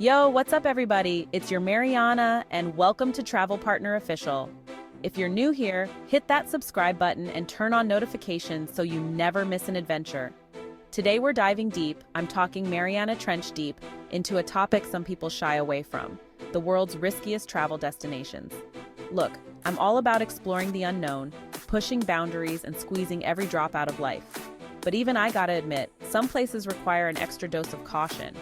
Yo, what's up, everybody? It's your Mariana, and welcome to Travel Partner Official. If you're new here, hit that subscribe button and turn on notifications so you never miss an adventure. Today we're diving deep, I'm talking Mariana Trench deep, into a topic some people shy away from, the world's riskiest travel destinations. Look, I'm all about exploring the unknown, pushing boundaries and squeezing every drop out of life. But even I gotta admit, some places require an extra dose of caution.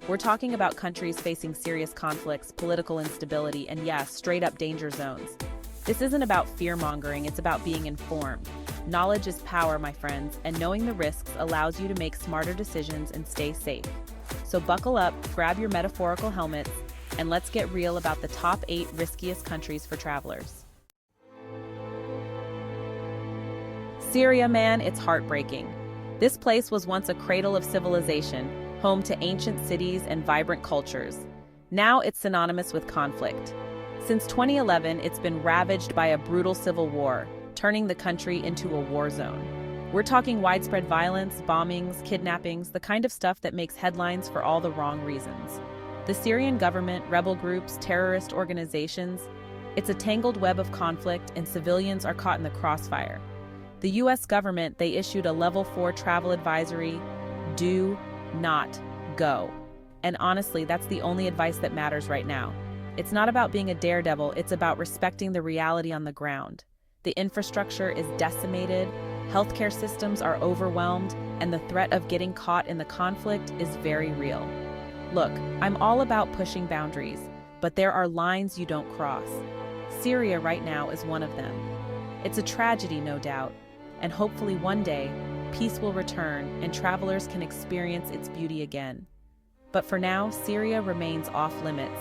We're talking about countries facing serious conflicts, political instability, and yes, straight-up danger zones. This isn't about fear-mongering, it's about being informed. Knowledge is power, my friends, and knowing the risks allows you to make smarter decisions and stay safe. So buckle up, grab your metaphorical helmets, and let's get real about the top 8 riskiest countries for travelers. Syria, man, it's heartbreaking. This place was once a cradle of civilization, home to ancient cities and vibrant cultures. Now it's synonymous with conflict. Since 2011, it's been ravaged by a brutal civil war, turning the country into a war zone. We're talking widespread violence, bombings, kidnappings, the kind of stuff that makes headlines for all the wrong reasons. The Syrian government, rebel groups, terrorist organizations, it's a tangled web of conflict and civilians are caught in the crossfire. The US government, they issued a level 4 travel advisory, do not go. And honestly, that's the only advice that matters right now. It's not about being a daredevil, it's about respecting the reality on the ground. The infrastructure is decimated, healthcare systems are overwhelmed, and the threat of getting caught in the conflict is very real. Look, I'm all about pushing boundaries, but there are lines you don't cross. Syria right now is one of them. It's a tragedy, no doubt, and hopefully one day, peace will return and travelers can experience its beauty again. But for now, Syria remains off limits,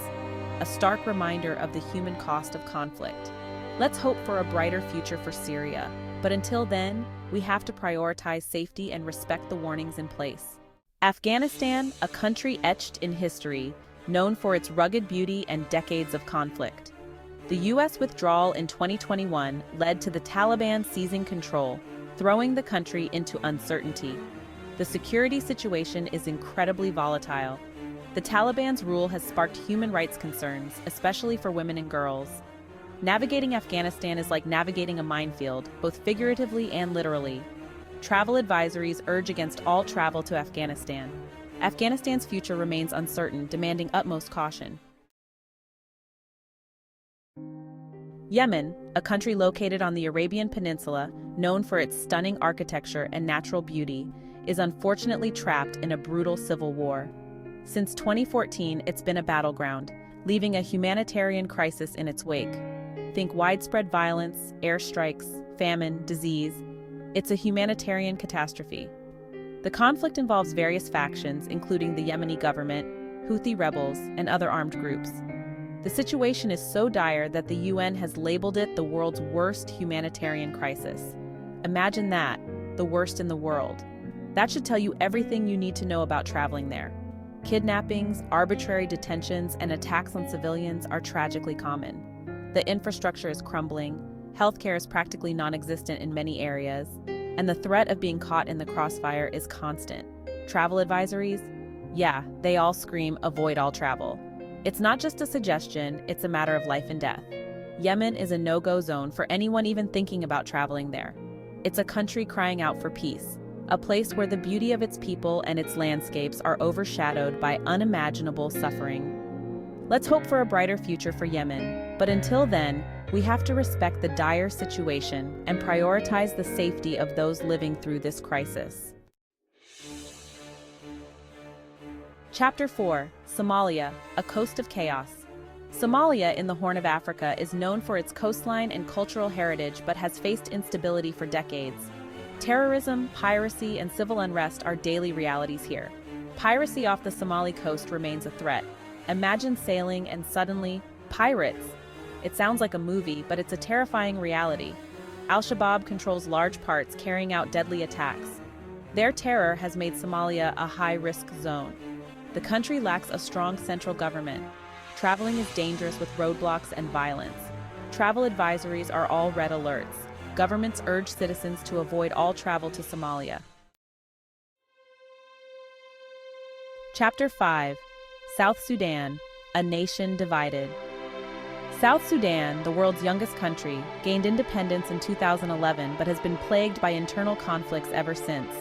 a stark reminder of the human cost of conflict. Let's hope for a brighter future for Syria, but until then, we have to prioritize safety and respect the warnings in place. Afghanistan, a country etched in history, known for its rugged beauty and decades of conflict. The US withdrawal in 2021 led to the Taliban seizing control, throwing the country into uncertainty. The security situation is incredibly volatile. The Taliban's rule has sparked human rights concerns, especially for women and girls. Navigating Afghanistan is like navigating a minefield, both figuratively and literally. Travel advisories urge against all travel to Afghanistan. Afghanistan's future remains uncertain, demanding utmost caution. Yemen, a country located on the Arabian Peninsula, known for its stunning architecture and natural beauty, is unfortunately trapped in a brutal civil war. Since 2014, it's been a battleground, leaving a humanitarian crisis in its wake. Think widespread violence, airstrikes, famine, disease. It's a humanitarian catastrophe. The conflict involves various factions, including the Yemeni government, Houthi rebels, and other armed groups. The situation is so dire that the UN has labeled it the world's worst humanitarian crisis. Imagine that, the worst in the world. That should tell you everything you need to know about traveling there. Kidnappings, arbitrary detentions, and attacks on civilians are tragically common. The infrastructure is crumbling, healthcare is practically non-existent in many areas, and the threat of being caught in the crossfire is constant. Travel advisories? Yeah, they all scream, avoid all travel. It's not just a suggestion, it's a matter of life and death. Yemen is a no-go zone for anyone even thinking about traveling there. It's a country crying out for peace, a place where the beauty of its people and its landscapes are overshadowed by unimaginable suffering. Let's hope for a brighter future for Yemen, but until then, we have to respect the dire situation and prioritize the safety of those living through this crisis. Chapter 4, Somalia, a coast of chaos. Somalia in the Horn of Africa is known for its coastline and cultural heritage but has faced instability for decades. Terrorism, piracy, and civil unrest are daily realities here. Piracy off the Somali coast remains a threat. Imagine sailing and suddenly, pirates! It sounds like a movie, but it's a terrifying reality. Al-Shabaab controls large parts, carrying out deadly attacks. Their terror has made Somalia a high-risk zone. The country lacks a strong central government. Traveling is dangerous with roadblocks and violence. Travel advisories are all red alerts. Governments urge citizens to avoid all travel to Somalia. Chapter 5. South Sudan, a nation divided. South Sudan, the world's youngest country, gained independence in 2011 but has been plagued by internal conflicts ever since.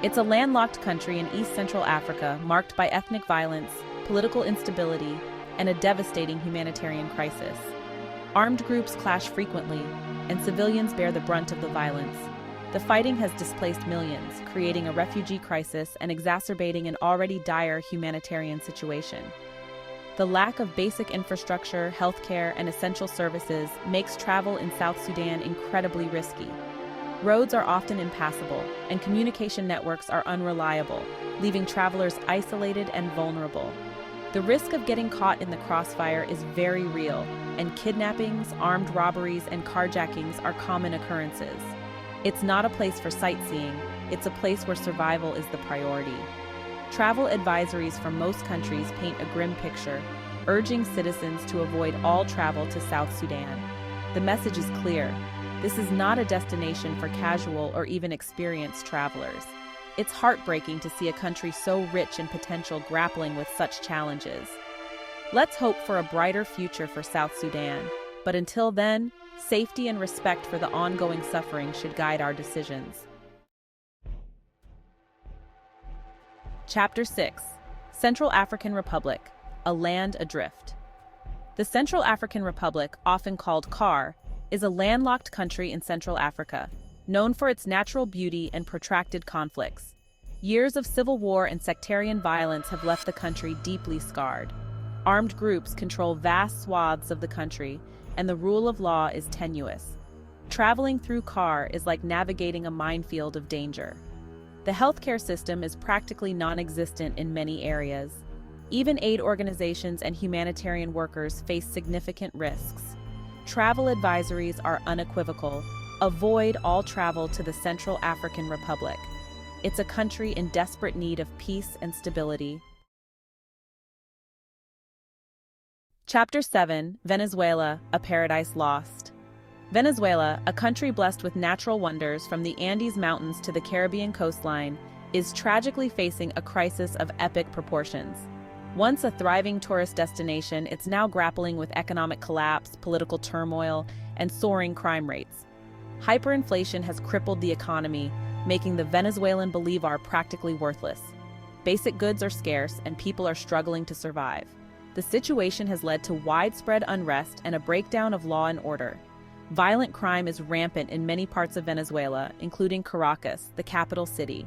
It's a landlocked country in East Central Africa marked by ethnic violence, political instability, and a devastating humanitarian crisis. Armed groups clash frequently, and civilians bear the brunt of the violence. The fighting has displaced millions, creating a refugee crisis and exacerbating an already dire humanitarian situation. The lack of basic infrastructure, healthcare, and essential services makes travel in South Sudan incredibly risky. Roads are often impassable, and communication networks are unreliable, leaving travelers isolated and vulnerable. The risk of getting caught in the crossfire is very real, and kidnappings, armed robberies, and carjackings are common occurrences. It's not a place for sightseeing, it's a place where survival is the priority. Travel advisories from most countries paint a grim picture, urging citizens to avoid all travel to South Sudan. The message is clear. This is not a destination for casual or even experienced travelers. It's heartbreaking to see a country so rich in potential grappling with such challenges. Let's hope for a brighter future for South Sudan, but until then, safety and respect for the ongoing suffering should guide our decisions. Chapter 6: Central African Republic, a Land Adrift. The Central African Republic, often called CAR, is a landlocked country in Central Africa, known for its natural beauty and protracted conflicts. Years of civil war and sectarian violence have left the country deeply scarred. Armed groups control vast swaths of the country, and the rule of law is tenuous. Traveling through CAR is like navigating a minefield of danger. The healthcare system is practically non-existent in many areas. Even aid organizations and humanitarian workers face significant risks. Travel advisories are unequivocal. Avoid all travel to the Central African Republic. It's a country in desperate need of peace and stability. Chapter 7: Venezuela, a Paradise Lost. Venezuela, a country blessed with natural wonders from the Andes Mountains to the Caribbean coastline, is tragically facing a crisis of epic proportions. Once a thriving tourist destination, it's now grappling with economic collapse, political turmoil, and soaring crime rates. Hyperinflation has crippled the economy, making the Venezuelan bolivar practically worthless. Basic goods are scarce, and people are struggling to survive. The situation has led to widespread unrest and a breakdown of law and order. Violent crime is rampant in many parts of Venezuela, including Caracas, the capital city.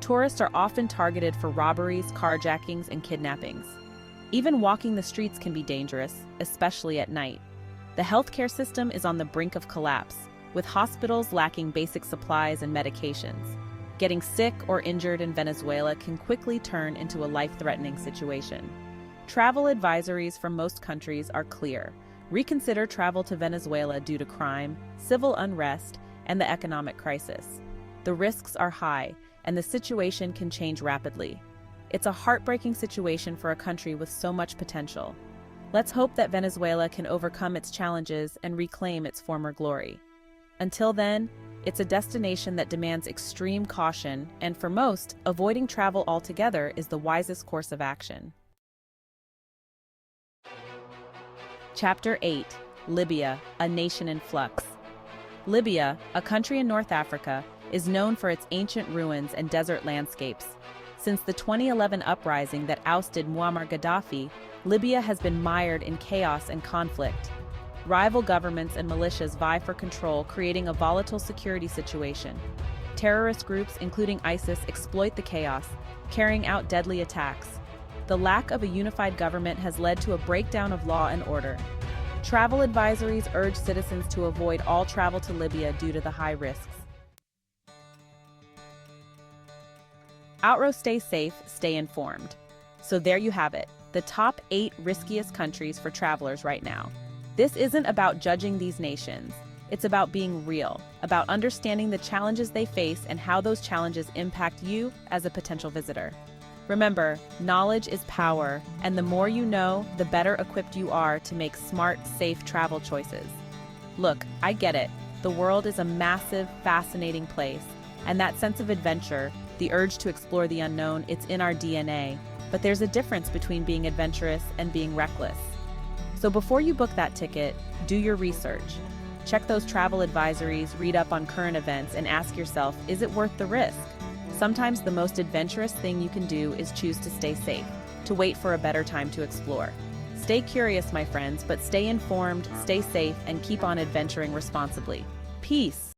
Tourists are often targeted for robberies, carjackings, and kidnappings. Even walking the streets can be dangerous, especially at night. The healthcare system is on the brink of collapse, with hospitals lacking basic supplies and medications. Getting sick or injured in Venezuela can quickly turn into a life-threatening situation. Travel advisories from most countries are clear. Reconsider travel to Venezuela due to crime, civil unrest, and the economic crisis. The risks are high, and the situation can change rapidly. It's a heartbreaking situation for a country with so much potential. Let's hope that Venezuela can overcome its challenges and reclaim its former glory. Until then, it's a destination that demands extreme caution, and for most, avoiding travel altogether is the wisest course of action. Chapter 8: Libya, a nation in flux. Libya, a country in North Africa, is known for its ancient ruins and desert landscapes. Since the 2011 uprising that ousted Muammar Gaddafi, Libya has been mired in chaos and conflict. Rival governments and militias vie for control, creating a volatile security situation. Terrorist groups, including ISIS, exploit the chaos, carrying out deadly attacks. The lack of a unified government has led to a breakdown of law and order. Travel advisories urge citizens to avoid all travel to Libya due to the high risks. Outro: stay safe, stay informed. So there you have it, the top 8 riskiest countries for travelers right now. This isn't about judging these nations. It's about being real, about understanding the challenges they face and how those challenges impact you as a potential visitor. Remember, knowledge is power, and the more you know, the better equipped you are to make smart, safe travel choices. Look, I get it. The world is a massive, fascinating place, and that sense of adventure, the urge to explore the unknown, it's in our DNA. But there's a difference between being adventurous and being reckless. So before you book that ticket, do your research. Check those travel advisories, read up on current events, and ask yourself, is it worth the risk? Sometimes the most adventurous thing you can do is choose to stay safe, to wait for a better time to explore. Stay curious, my friends, but stay informed, stay safe, and keep on adventuring responsibly. Peace.